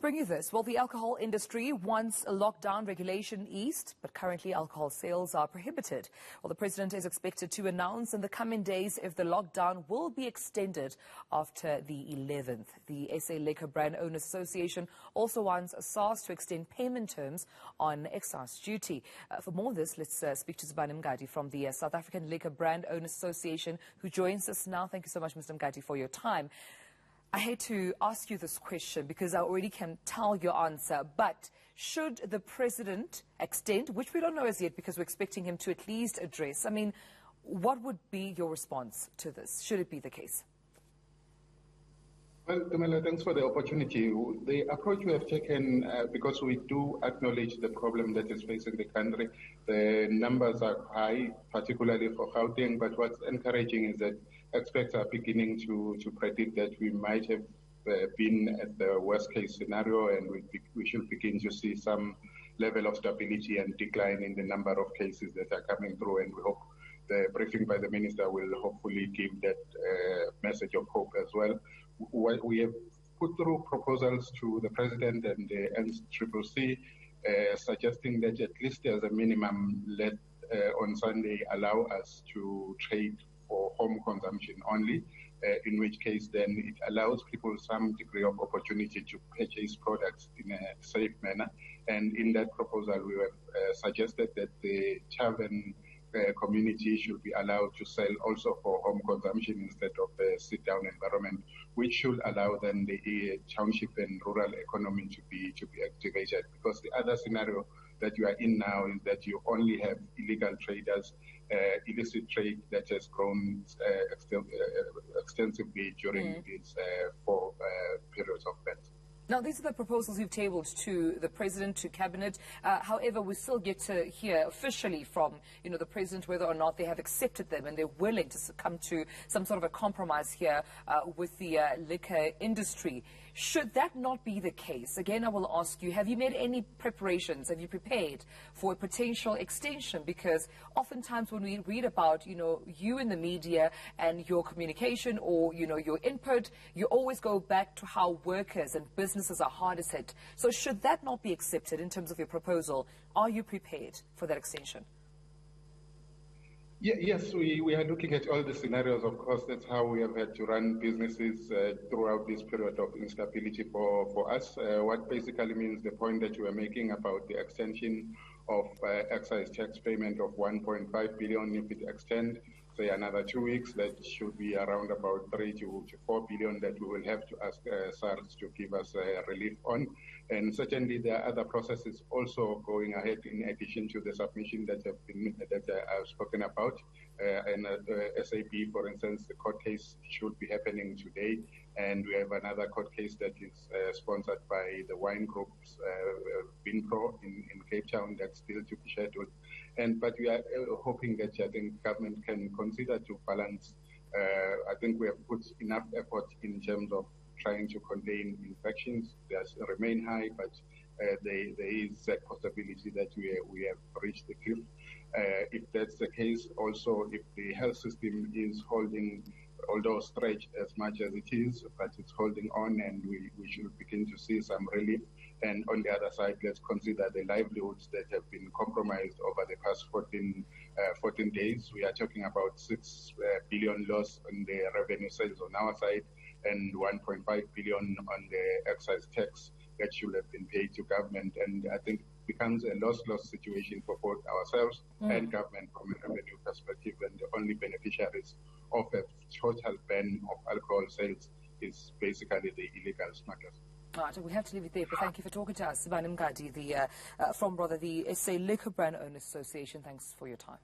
bring you this. Well, the alcohol industry wants a lockdown regulation eased, but currently alcohol sales are prohibited. Well, the president is expected to announce in the coming days if the lockdown will be extended after the 11th. The SA Liquor Brand Owners Association also wants SARS to extend payment terms on excise duty. For more on this, let's speak to Sibani Mngadi from the South African Liquor Brand Owners Association, who joins us now. Thank you so much, Mr. Mngadi, for your time. I hate to ask you this question because I already can tell your answer, but should the president extend, which we don't know as yet because we're expecting him to at least address, I mean, what would be your response to this, should it be the case? Well, Tumelo, thanks for the opportunity. The approach we have taken, because we do acknowledge the problem that is facing the country, the numbers are high, particularly for Gauteng, but what's encouraging is that experts are beginning to predict that we might have been at the worst case scenario, and we should begin to see some level of stability and decline in the number of cases that are coming through, and we hope the briefing by the minister will hopefully give that message of hope as well. We have put through proposals to the president and the NCCC suggesting that at least as a minimum, let on Sunday allow us to trade for home consumption only, in which case then it allows people some degree of opportunity to purchase products in a safe manner. And in that proposal, we have suggested that the tavern community should be allowed to sell also for home consumption instead of the sit-down environment, which should allow then the township and rural economy to be activated. Because the other scenario that you are in now is that you only have illegal traders, illicit trade that has grown extensively during these 4 periods of ban. Now, these are the proposals you've tabled to the president, to cabinet. However, we still get to hear officially from, the president whether or not they have accepted them and they're willing to come to some sort of a compromise here with the liquor industry. Should that not be the case, again, I will ask you, have you made any preparations? Have you prepared for a potential extension? Because oftentimes when we read about, you in the media and your communication or, your input, you always go back to how workers and businesses are hardest hit. So should that not be accepted in terms of your proposal? Are you prepared for that extension? Yes, we are looking at all the scenarios. Of course, that's how we have had to run businesses throughout this period of instability for us. What basically means the point that you are making about the extension of excise tax payment of 1.5 billion, if it extends, say, another 2 weeks, that should be around about 3 to 4 billion that we will have to ask SARS to give us relief on. And certainly there are other processes also going ahead in addition to the submission that I've spoken about. And SAP, for instance, the court case should be happening today. And we have another court case that is sponsored by the wine groups, Vinpro in Cape Town, that's still to be scheduled. But we are hoping that I think government can consider to balance. I think we have put enough effort in terms of trying to contain infections. They remain high, but there is a possibility that we have reached the cliff. If that's the case, also if the health system is holding, although stretched as much as it is, but it's holding on, and we should begin to see some relief. And on the other side, let's consider the livelihoods that have been compromised over the past 14 days. We are talking about 6 billion loss on the revenue sales on our side and 1.5 billion on the excise tax that should have been paid to government. And I think it becomes a loss-loss situation for both ourselves and government from a revenue perspective. And the only beneficiaries of a total ban of alcohol sales is basically the illegal smugglers. All right, we have to leave it there, but thank you for talking to us. Sibani Mngadi, from the SA Liquor Brand Owners Association. Thanks for your time.